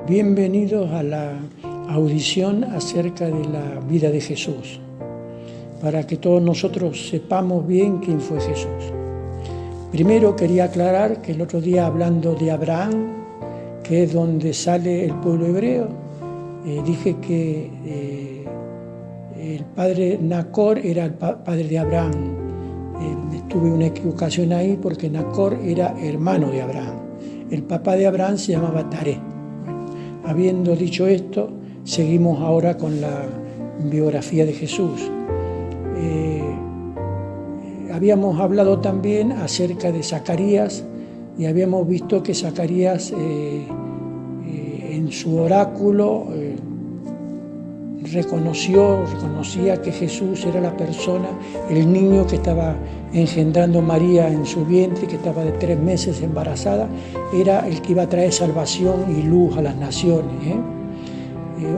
Bienvenidos a la audición acerca de la vida de Jesús, para que todos nosotros sepamos bien quién fue Jesús. Primero quería aclarar que el otro día, hablando de Abraham, que es donde sale el pueblo hebreo, dije que el padre Nacor era el padre de Abraham. Tuve una equivocación ahí porque Nacor era hermano de Abraham. El papá de Abraham se llamaba Taré. Habiendo dicho esto, seguimos ahora con la biografía de Jesús. Habíamos hablado también acerca de Zacarías y habíamos visto que Zacarías en su oráculo reconocía que Jesús era la persona, el niño que estaba engendrando María en su vientre, que estaba de 3 meses embarazada, era el que iba a traer salvación y luz a las naciones.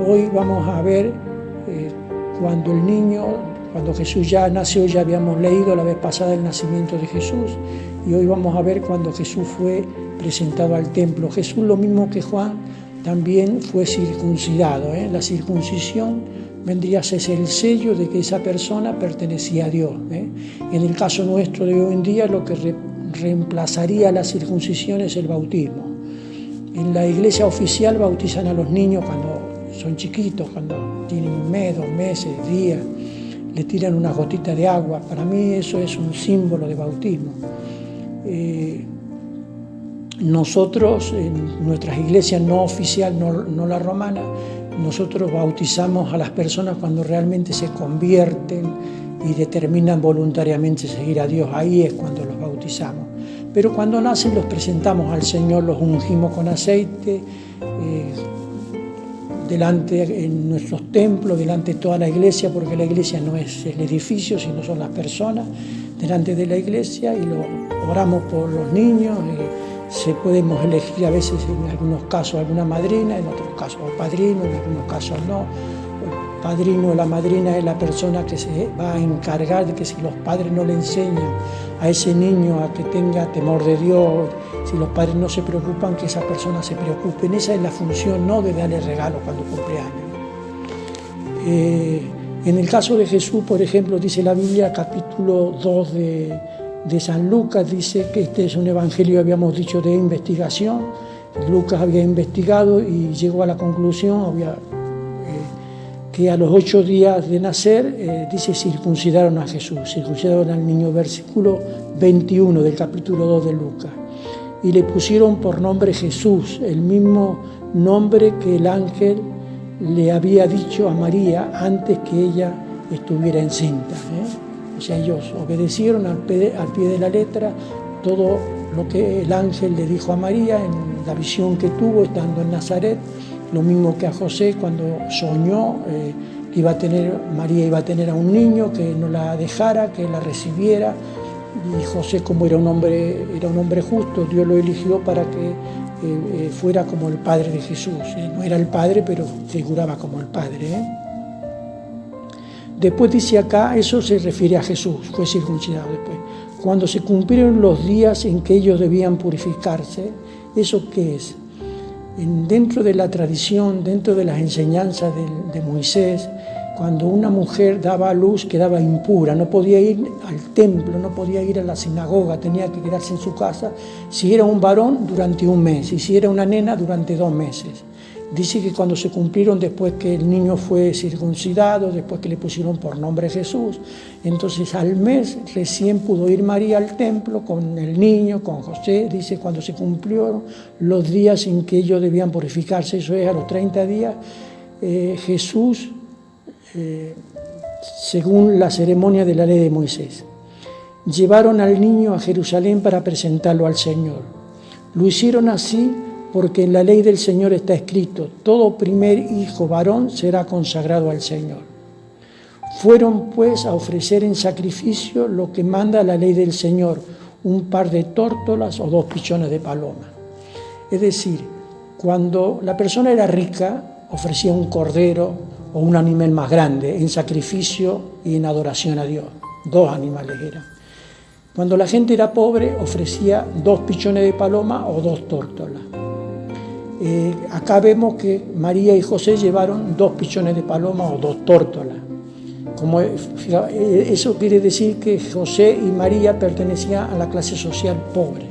Hoy vamos a ver cuando Jesús ya nació. Ya habíamos leído la vez pasada el nacimiento de Jesús, y hoy vamos a ver cuando Jesús fue presentado al templo. Jesús, lo mismo que Juan, también fue circuncidado. La circuncisión vendría a ser el sello de que esa persona pertenecía a Dios. En el caso nuestro de hoy en día, lo que reemplazaría la circuncisión es el bautismo. En la iglesia oficial bautizan a los niños cuando son chiquitos, cuando tienen 1 mes, 2 meses, días, le tiran una gotita de agua. Para mí eso es un símbolo de bautismo. Nosotros, en nuestras iglesias no oficial, no la romana, nosotros bautizamos a las personas cuando realmente se convierten y determinan voluntariamente seguir a Dios. Ahí es cuando los bautizamos. Pero cuando nacen los presentamos al Señor, los ungimos con aceite, delante en nuestros templos, delante de toda la iglesia, porque la iglesia no es el edificio, sino son las personas, delante de la iglesia, y oramos por los niños. Podemos elegir a veces, en algunos casos, alguna madrina, en otros casos padrino, en algunos casos no. El padrino o la madrina es la persona que se va a encargar de que, si los padres no le enseñan a ese niño a que tenga temor de Dios, si los padres no se preocupan, que esa persona se preocupe. Esa es la función, no de darle regalos cuando cumple años. En el caso de Jesús, por ejemplo, dice la Biblia, capítulo 2 de San Lucas, dice que este es un evangelio, habíamos dicho, de investigación. Lucas había investigado y llegó a la conclusión que a los 8 días de nacer, dice, circuncidaron a Jesús, circuncidaron al niño, versículo 21 del capítulo 2 de Lucas. Y le pusieron por nombre Jesús, el mismo nombre que el ángel le había dicho a María antes que ella estuviera encinta. O sea, ellos obedecieron al pie de la letra todo lo que el ángel le dijo a María en la visión que tuvo estando en Nazaret, lo mismo que a José cuando soñó que María iba a tener a un niño, que no la dejara, que la recibiera. Y José, como era un hombre justo, Dios lo eligió para que fuera como el padre de Jesús. No era el padre, pero figuraba como el padre. Después dice acá, eso se refiere a Jesús, fue circuncidado después. Cuando se cumplieron los días en que ellos debían purificarse, ¿eso qué es? Dentro de la tradición, dentro de las enseñanzas de Moisés, cuando una mujer daba a luz quedaba impura, no podía ir al templo, no podía ir a la sinagoga, tenía que quedarse en su casa. Si era un varón, durante 1 mes, y si era una nena, durante 2 meses. Dice que cuando se cumplieron, después que el niño fue circuncidado, después que le pusieron por nombre Jesús, entonces al mes recién pudo ir María al templo con el niño, con José. Dice, cuando se cumplieron los días en que ellos debían purificarse, eso es a los 30 días, Jesús, según la ceremonia de la ley de Moisés, llevaron al niño a Jerusalén para presentarlo al Señor. Lo hicieron así porque en la ley del Señor está escrito: todo primer hijo varón será consagrado al Señor. Fueron pues a ofrecer en sacrificio lo que manda la ley del Señor, un par de tórtolas o 2 pichones de paloma. Es decir, cuando la persona era rica, ofrecía un cordero o un animal más grande en sacrificio y en adoración a Dios. 2 animales eran. Cuando la gente era pobre, ofrecía 2 pichones de paloma o 2 tórtolas. Acá vemos que María y José llevaron 2 pichones de paloma o 2 tórtolas. Eso quiere decir que José y María pertenecían a la clase social pobre.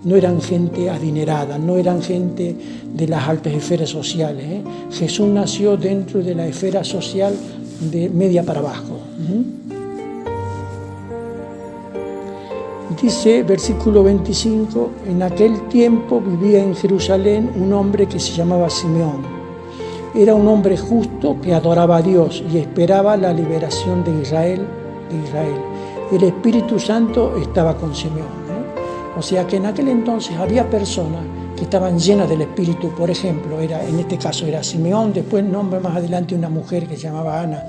No eran gente adinerada, no eran gente de las altas esferas sociales. Jesús nació dentro de la esfera social de media para abajo. Dice, versículo 25, en aquel tiempo vivía en Jerusalén un hombre que se llamaba Simeón. Era un hombre justo que adoraba a Dios y esperaba la liberación de Israel. El Espíritu Santo estaba con Simeón. O sea que en aquel entonces había personas que estaban llenas del Espíritu. Por ejemplo, en este caso era Simeón, después nombre más adelante una mujer que se llamaba Ana.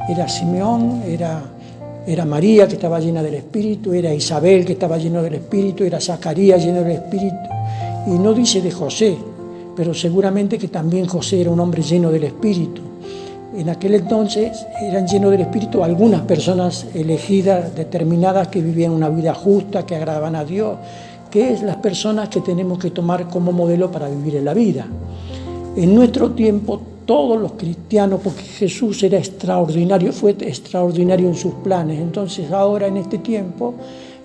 Era Simeón, era María que estaba llena del Espíritu, era Isabel que estaba lleno del Espíritu, era Zacarías lleno del Espíritu. Y no dice de José, pero seguramente que también José era un hombre lleno del Espíritu. En aquel entonces eran llenos del Espíritu algunas personas elegidas, determinadas, que vivían una vida justa, que agradaban a Dios, que es las personas que tenemos que tomar como modelo para vivir en la vida. En nuestro tiempo, todos los cristianos, porque Jesús era extraordinario, fue extraordinario en sus planes, entonces ahora en este tiempo,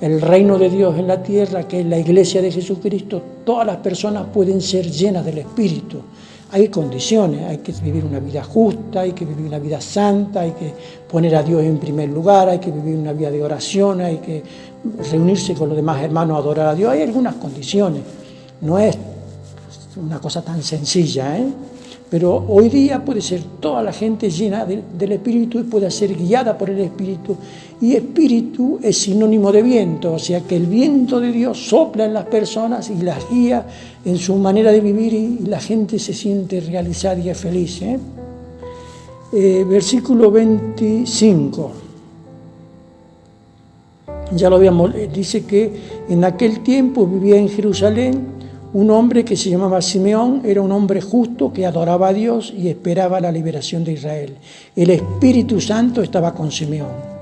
el reino de Dios en la tierra, que es la iglesia de Jesucristo, todas las personas pueden ser llenas del Espíritu. Hay condiciones, hay que vivir una vida justa, hay que vivir una vida santa, hay que poner a Dios en primer lugar, hay que vivir una vida de oración, hay que reunirse con los demás hermanos a adorar a Dios. Hay algunas condiciones, no es una cosa tan sencilla, Pero hoy día puede ser toda la gente llena del Espíritu y puede ser guiada por el Espíritu. Y Espíritu es sinónimo de viento, o sea que el viento de Dios sopla en las personas y las guía en su manera de vivir y la gente se siente realizada y es feliz. Versículo 25. Ya lo habíamos, dice que en aquel tiempo vivía en Jerusalén un hombre que se llamaba Simeón, era un hombre justo que adoraba a Dios y esperaba la liberación de Israel. El Espíritu Santo estaba con Simeón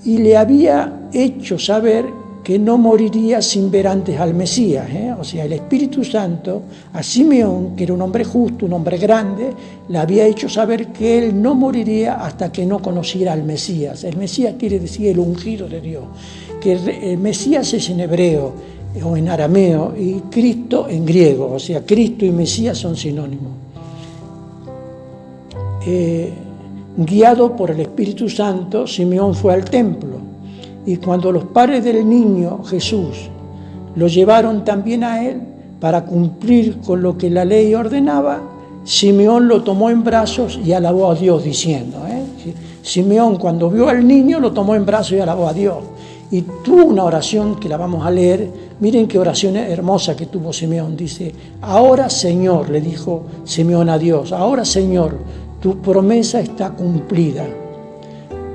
y le había hecho saber que no moriría sin ver antes al Mesías. O sea, el Espíritu Santo a Simeón, que era un hombre justo, un hombre grande, le había hecho saber que él no moriría hasta que no conociera al Mesías. El Mesías quiere decir el ungido de Dios, que el Mesías es en hebreo o en arameo, y Cristo en griego, o sea, Cristo y Mesías son sinónimos. Guiado por el Espíritu Santo, Simeón fue al templo, y cuando los padres del niño Jesús lo llevaron también a él para cumplir con lo que la ley ordenaba, Simeón lo tomó en brazos y alabó a Dios diciendo, Simeón cuando vio al niño lo tomó en brazos y alabó a Dios. Y tuvo una oración que la vamos a leer. Miren qué oración hermosa que tuvo Simeón. Dice, ahora Señor, le dijo Simeón a Dios, ahora Señor, tu promesa está cumplida.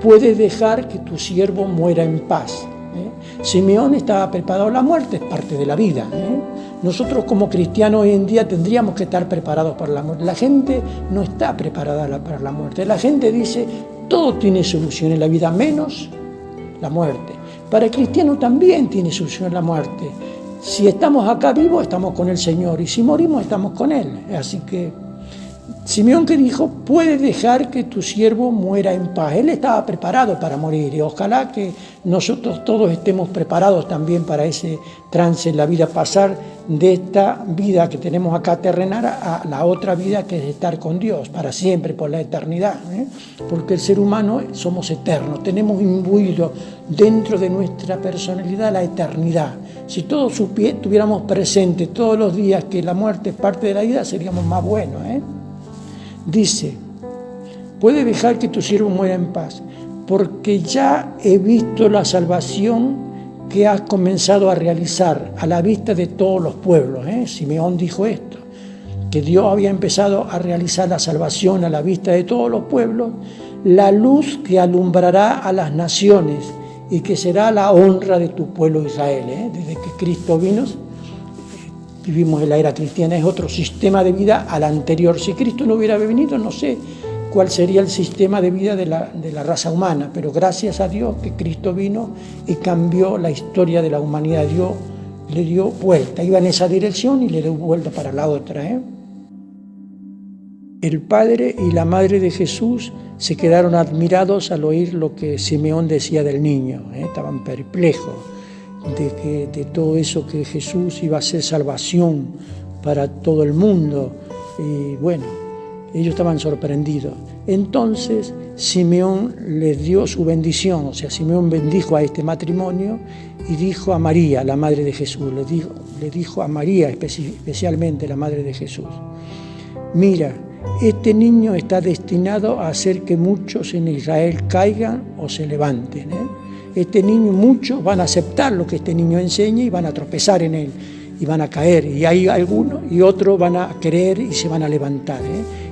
Puedes dejar que tu siervo muera en paz. Simeón estaba preparado a la muerte, es parte de la vida. Nosotros como cristianos hoy en día tendríamos que estar preparados para la muerte. La gente no está preparada para la muerte. La gente dice, todo tiene solución en la vida, menos la muerte. Para el cristiano también tiene solución la muerte. Si estamos acá vivos, estamos con el Señor, y si morimos, estamos con Él. Así que Simeón, que dijo, puedes dejar que tu siervo muera en paz. Él estaba preparado para morir, y ojalá que nosotros todos estemos preparados también para ese trance en la vida, pasar de esta vida que tenemos acá terrenal a la otra vida, que es estar con Dios para siempre, por la eternidad. Porque el ser humano somos eternos, tenemos imbuido dentro de nuestra personalidad la eternidad. Si todos tuviéramos presente todos los días que la muerte es parte de la vida, seríamos más buenos. Dice, puede dejar que tu siervo muera en paz, porque ya he visto la salvación que has comenzado a realizar a la vista de todos los pueblos. Simeón dijo esto, que Dios había empezado a realizar la salvación a la vista de todos los pueblos, la luz que alumbrará a las naciones y que será la honra de tu pueblo Israel. Desde que Cristo vino, vivimos en la era cristiana, es otro sistema de vida al anterior. Si Cristo no hubiera venido, no sé cuál sería el sistema de vida de la raza humana, pero gracias a Dios que Cristo vino y cambió la historia de la humanidad. le dio vuelta, iba en esa dirección y le dio vuelta para la otra. El padre y la madre de Jesús se quedaron admirados al oír lo que Simeón decía del niño, estaban perplejos de todo eso, que Jesús iba a ser salvación para todo el mundo, y bueno, ellos estaban sorprendidos. Entonces Simeón les dio su bendición, o sea, Simeón bendijo a este matrimonio y dijo a María, la madre de Jesús, le dijo a María especialmente, la madre de Jesús: mira, este niño está destinado a hacer que muchos en Israel caigan o se levanten. Este niño, muchos van a aceptar lo que este niño enseña y van a tropezar en él y van a caer, y hay algunos y otros van a creer y se van a levantar.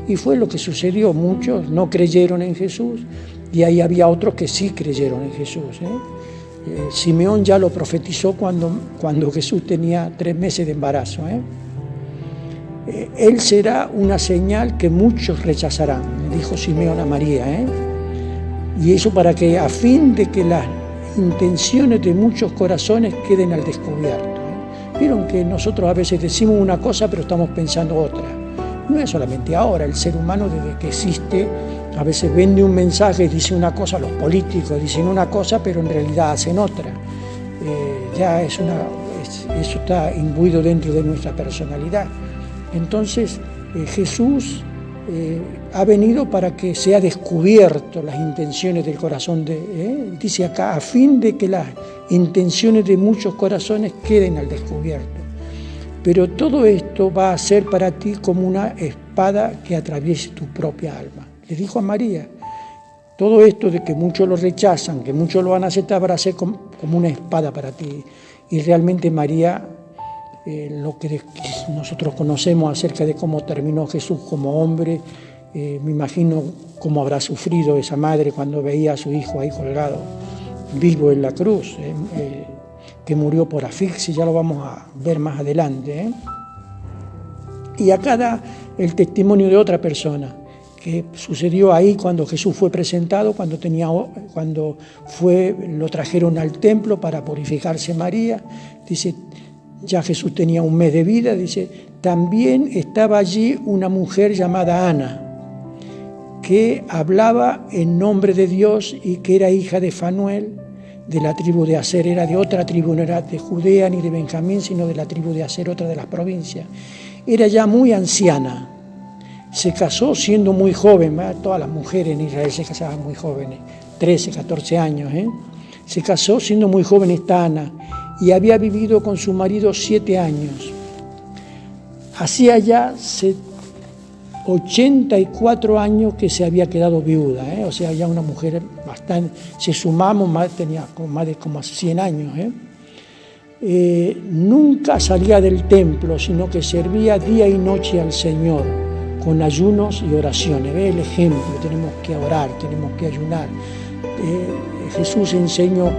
Y fue lo que sucedió, muchos no creyeron en Jesús y ahí había otros que sí creyeron en Jesús. Simeón ya lo profetizó cuando Jesús tenía 3 meses de embarazo. Él será una señal que muchos rechazarán, le dijo Simeón a María. Y eso para que, a fin de que las intenciones de muchos corazones queden al descubierto. Vieron que nosotros a veces decimos una cosa pero estamos pensando otra. No es solamente ahora, el ser humano desde que existe a veces vende un mensaje y dice una cosa, los políticos dicen una cosa pero en realidad hacen otra. Eso está imbuido dentro de nuestra personalidad. Entonces Jesús ha venido para que sea descubierto las intenciones del corazón, dice acá, a fin de que las intenciones de muchos corazones queden al descubierto. Pero todo esto va a ser para ti como una espada que atraviese tu propia alma. Le dijo a María, todo esto de que muchos lo rechazan, que muchos lo van a aceptar, va a ser como una espada para ti. Y realmente María, lo que nosotros conocemos acerca de cómo terminó Jesús como hombre, me imagino cómo habrá sufrido esa madre cuando veía a su hijo ahí colgado, vivo en la cruz, que murió por asfixia, ya lo vamos a ver más adelante. Y acá da el testimonio de otra persona, que sucedió ahí cuando Jesús fue presentado, cuando lo trajeron al templo para purificarse María. Dice, ya Jesús tenía 1 mes de vida, dice, también estaba allí una mujer llamada Ana, que hablaba en nombre de Dios y que era hija de Fanuel, de la tribu de Aser, era de otra tribu, no era de Judea ni de Benjamín, sino de la tribu de Aser, otra de las provincias. Era ya muy anciana, se casó siendo muy joven, todas las mujeres en Israel se casaban muy jóvenes, 13, 14 años. Se casó siendo muy joven esta Ana, y había vivido con su marido 7 años. Hacía ya 84 años que se había quedado viuda, o sea, ya una mujer bastante, si sumamos, tenía más de 100 años. Nunca salía del templo, sino que servía día y noche al Señor, con ayunos y oraciones. Ve el ejemplo, tenemos que orar, tenemos que ayunar. Jesús enseñó: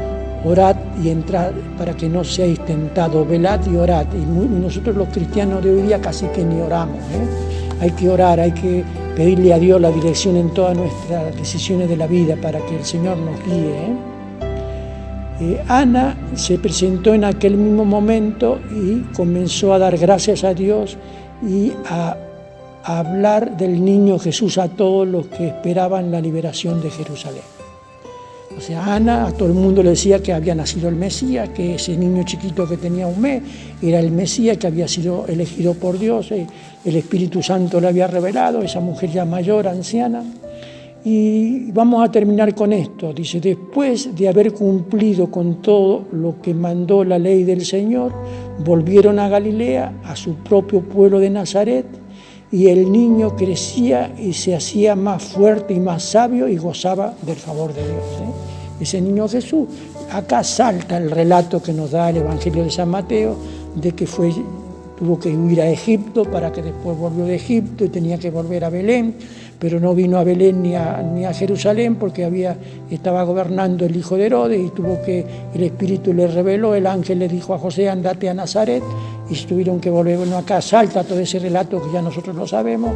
orad y entrad para que no seáis tentados, velad y orad. Y nosotros los cristianos de hoy día casi que ni oramos. Hay que orar, hay que pedirle a Dios la dirección en todas nuestras decisiones de la vida para que el Señor nos guíe. Ana se presentó en aquel mismo momento y comenzó a dar gracias a Dios y a hablar del niño Jesús a todos los que esperaban la liberación de Jerusalén. O sea, Ana, a todo el mundo le decía que había nacido el Mesías, que ese niño chiquito que tenía 1 mes era el Mesías, que había sido elegido por Dios, el Espíritu Santo le había revelado, esa mujer ya mayor, anciana. Y vamos a terminar con esto. Dice, después de haber cumplido con todo lo que mandó la ley del Señor, volvieron a Galilea, a su propio pueblo de Nazaret, y el niño crecía y se hacía más fuerte y más sabio y gozaba del favor de Dios. Ese niño Jesús, acá salta el relato que nos da el Evangelio de San Mateo, de que tuvo que huir a Egipto, para que después volvió de Egipto y tenía que volver a Belén, pero no vino a Belén ni a Jerusalén porque estaba gobernando el hijo de Herodes y el Espíritu le reveló, el ángel le dijo a José, andate a Nazaret y tuvieron que volver. Bueno, acá salta todo ese relato que ya nosotros lo sabemos,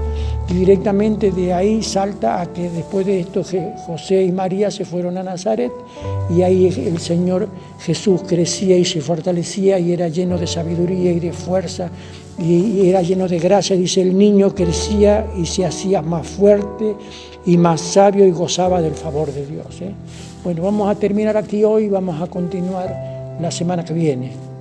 y directamente de ahí salta a que después de esto José y María se fueron a Nazaret, y ahí el Señor Jesús crecía y se fortalecía y era lleno de sabiduría y de fuerza, y era lleno de gracia. Dice, el niño crecía y se hacía más fuerte y más sabio y gozaba del favor de Dios. Bueno, vamos a terminar aquí hoy, vamos a continuar la semana que viene.